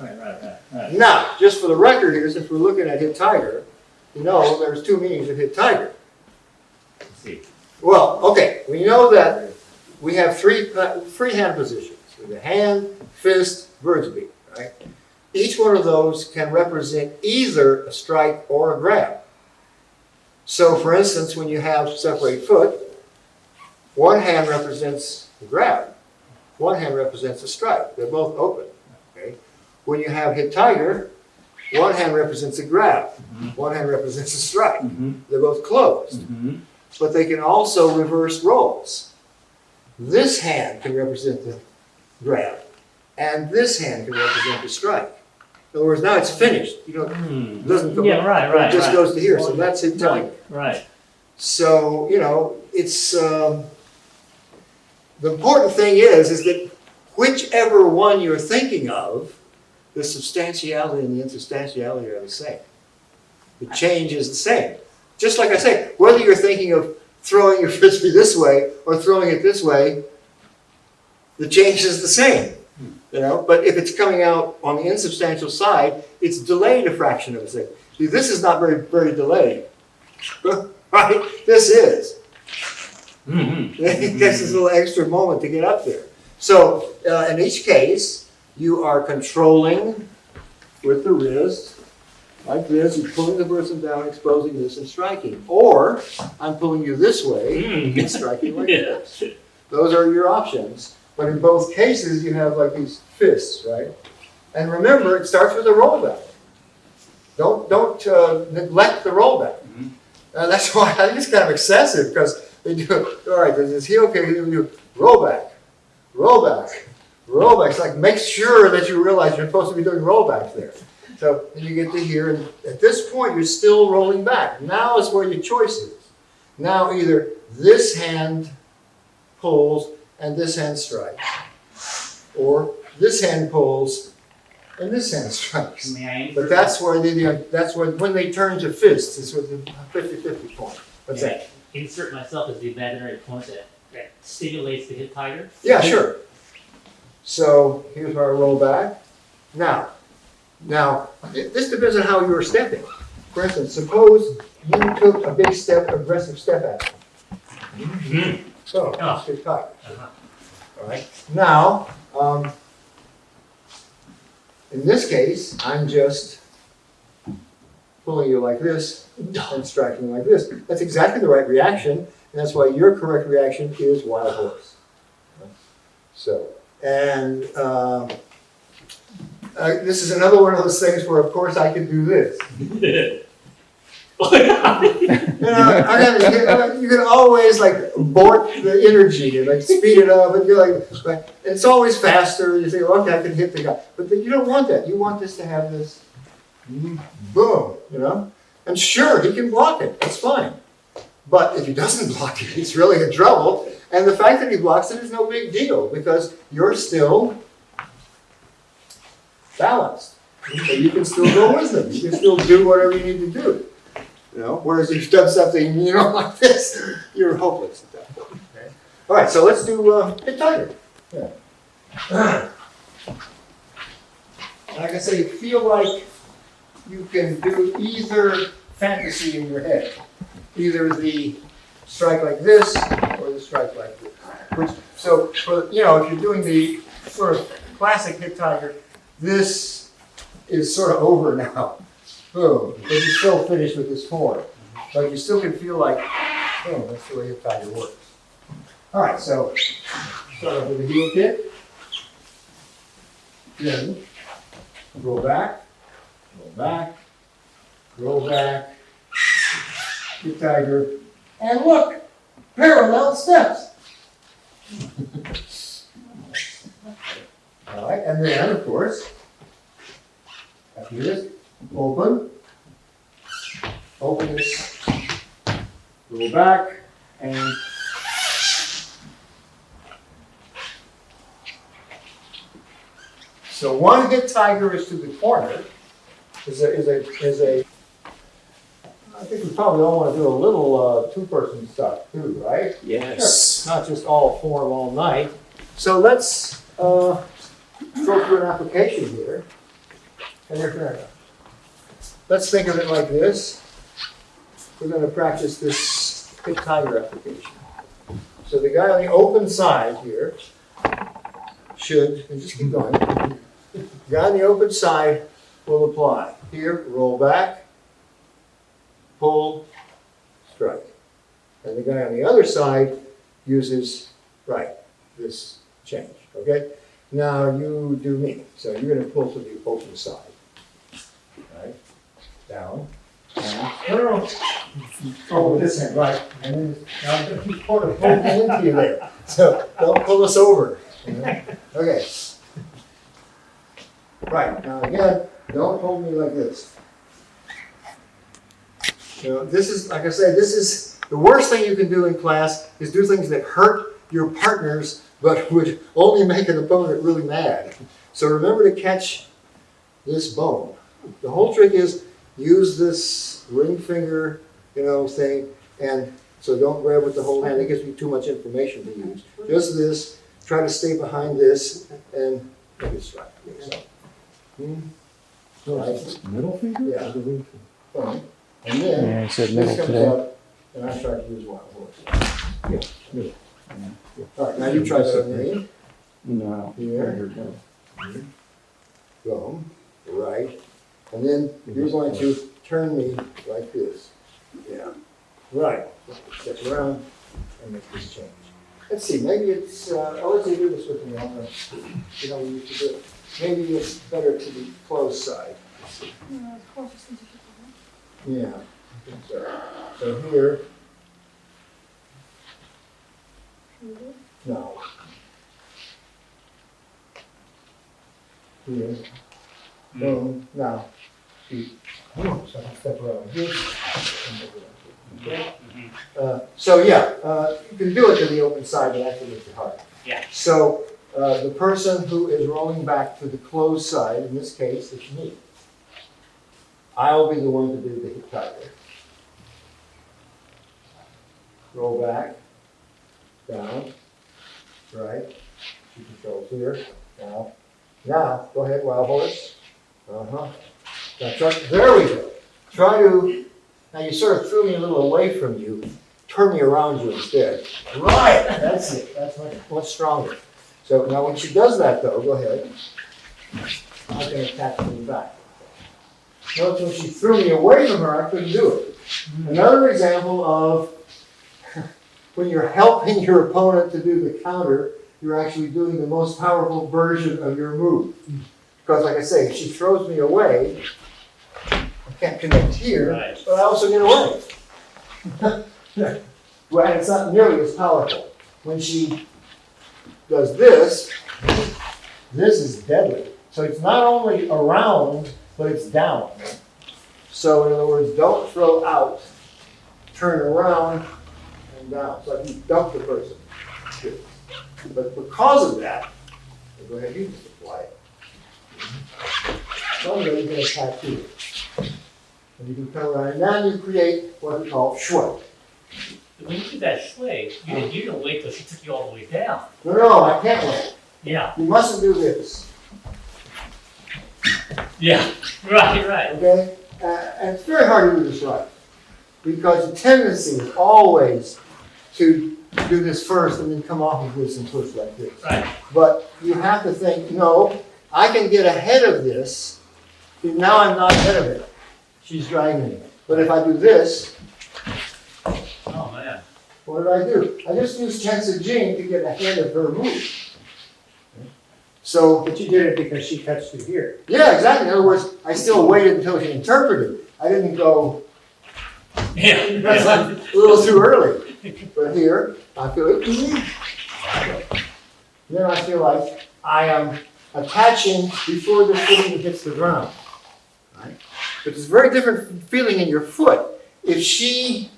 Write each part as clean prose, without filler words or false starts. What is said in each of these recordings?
Right. Now, just for the record here, since we're looking at hit tiger, you know there's two meanings of hit tiger. Let's see. Well, okay, we know that we have three hand positions. The hand, fist, bird's beak, right? Each one of those can represent either a strike or a grab. So, for instance, when you have separated foot, one hand represents the grab, one hand represents a strike. They're both open. Okay? When you have hit tiger, one hand represents a grab, one hand represents a strike. They're both closed. But they can also reverse roles. This hand can represent the grab, and this hand can represent the strike. In other words, now it's finished. You know, it doesn't come up. It just goes to here. So that's hit tiger. Right. So, you know, it's the important thing is that whichever one you're thinking of, the substantiality and the insubstantiality are the same. The change is the same. Just like I say, whether you're thinking of throwing your frisbee this way or throwing it this way, the change is the same. You know, but if it's coming out on the insubstantial side, it's delayed a fraction of a second. See, this is not very delayed, right? This is. It takes this little extra moment to get up there. So in each case, you are controlling with the wrist, like this. You're pulling the person down, exposing this, and striking. Or I'm pulling you this way and striking like this. Those are your options. But in both cases, you have like these fists, right? And remember, it starts with a rollback. Don't neglect the rollback. That's why I think it's kind of excessive, because they do, all right, there's this heel kick, you do rollback, rollback, rollback. It's like, make sure that you realize you're supposed to be doing rollbacks there. So then you get to here, and at this point, you're still rolling back. Now is where your choice is. Now either this hand pulls and this hand strikes, or this hand pulls and this hand strikes. But that's where when they turn to fists, it's with the 50-50 point. What's that? Insert myself as the imaginary point that stimulates the hit tiger. Yeah, sure. So here's our roll back. Now, this depends on how you're stepping. For instance, suppose you took a big step, aggressive step at it. So, let's get tiger. All right. Now, in this case, I'm just pulling you like this and striking like this. That's exactly the right reaction, and that's why your correct reaction is wild horse. So, and this is another one of those things where, of course, I can do this. You can always like abort the energy and like speed it up, and you're like, it's always faster. You think, okay, I can hit the guy, but you don't want that. You want this to have this boom, you know. And sure, he can block it. That's fine. But if he doesn't block it, he's really in trouble. And the fact that he blocks it is no big deal, because you're still balanced. So you can still go with them. You can still do whatever you need to do. You know, whereas if you've done something, you know, like this, you're hopeless at that point. Okay? All right, so let's do hit tiger. Yeah. Like I say, feel like you can do either fantasy in your head, either the strike like this or the strike like this. Which, so, for, you know, if you're doing the sort of classic hit tiger, this is sort of over now. Boom. But you're still finished with this form. But you still can feel like, boom, that's the way hit tiger works. All right, so start off with a heel kick. Then roll back, roll back, roll back, hit tiger, and look, parallel steps. All right, and then, of course, after this, open this, roll back, and so one hit tiger is to the corner, is a I think we probably all want to do a little two-person stuff too, right? Yes. Sure. Not just all form all night. So let's go through an application here. and you're fair enough. Let's think of it like this. We're going to practice this hit tiger application. So the guy on the open side here should, and just keep going. The guy on the open side will apply. Here, roll back, pull, strike. And the guy on the other side uses, right, this change, okay? Now you do me. So you're going to pull to the open side. Right, down, down. No. Oh, this hand, right. And then now I'm going to keep pulling into you there. So don't pull us over. Okay. Right, now again, don't hold me like this. This is, like I said, this is the worst thing you can do in class is do things that hurt your partners but would only make an opponent really mad. So remember to catch this bone. The whole trick is use this ring finger, thing, and so don't grab with the whole hand. It gives you too much information to use. Just this, try to stay behind this, and make it strike. So, right. Middle finger? Yeah. Or the ring finger? Fine. And then Yeah, he said this middle comes today. up, and I try to use wild horse. Yeah, middle. All right, now you try that on me. No. Here. Go, right. And then you're going to turn me like this. Yeah. Right. Step around and make this change. Let's see, maybe it's, I'll let you do this with me. I'm going to, we used to do it. Maybe it's better to the closed side. Yeah. I think so here. No. Here. Boom. Now. So I can step around here. Okay. So yeah, you can do it to the open side, but after with your heart. Yeah. So the person who is rolling back to the closed side, in this case, it's me. I'll be the one to do the hit tiger. Roll back, down, right. She controls here. Now, go ahead, wild horse. Now there we go. Try to, now you sort of threw me a little away from you. Turn me around you instead. Right, that's it. That's much stronger. So now when she does that though, go ahead. I'm going to attack from the back. Notice when she threw me away from her, I couldn't do it. Another example of when you're helping your opponent to do the counter, you're actually doing the most powerful version of your move. Because like I say, if she throws me away, I can't connect here, Right. but I also get away. Well, and it's not nearly as powerful. When she does this, this is deadly. So it's not only around, but it's down. So in other words, don't throw out, turn around and down. So you dump the person. Good. But because of that, go ahead, you just apply it. So you're going to attack here. And you can come around, and now you create what we call shui. When you did that sway, you didn't wait till she took you all the way down. No, I can't wait. Yeah. You mustn't do this. Yeah. Right. Okay? And it's very hard to do this right. Because the tendency is always to do this first and then come off of this and push like this. Right. But you have to think, no, I can get ahead of this. Now I'm not ahead of it. She's dragging me. But if I do this, Oh man. what did I do? I just used Tensa Jing to get ahead of her move. So, But you did it because she touched you here. yeah, exactly. In other words, I still waited until she interpreted. I didn't go, Yeah. that's a little too early. But here, I feel like, then I feel like I am attaching before the foot even hits the ground. Right? But it's a very different feeling in your foot. If she,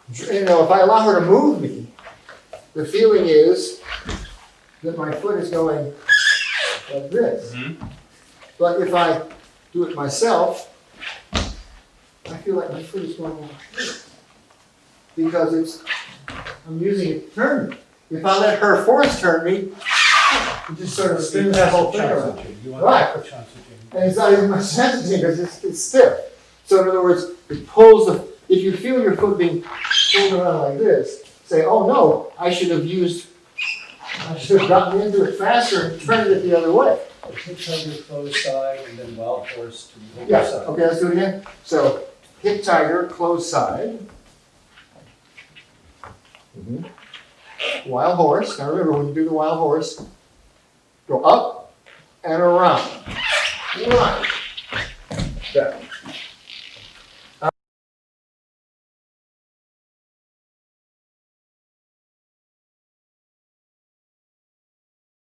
if I allow her to move me, the feeling is that my foot is going like this. Mm-hmm. But if I do it myself, I feel like my foot is going like this. Because I'm using it to turn me. If I let her force turn me, It just sort of spins the whole thing around. You Right. want to put oxygen. And it's not even much sensitive because it's stiff. So in other words, it pulls the, if you feel your foot being pulled around like this, say, oh no, I should have gotten into it faster and turned it the other way. Hip tiger closed side and then wild horse to the open Yeah, side. okay, let's do it again. So, hip tiger, closed side. Wild horse. Now remember, when you do the wild horse, go up and around. Right.